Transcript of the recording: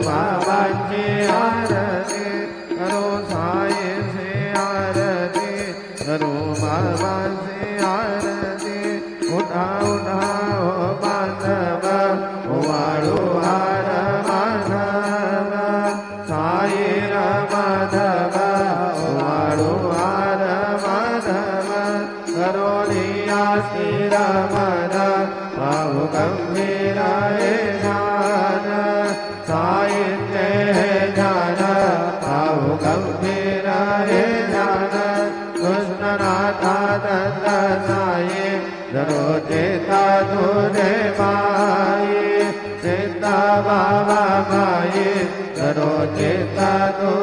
बाबाची आरती करो साई से आरती करो बाबाची आरती उठा उठा हो मानव वाळू हार माधव साई माधव वाळू हार माधव करो लिया स्थिर मन बाहु गंभीर ध्यान साहित्य ध्यान बाहु गंभीर ध्यान कृष्णनाथा दत्त साई जरो चेता तुझे माई सीता बाबा माई जरो चेता तु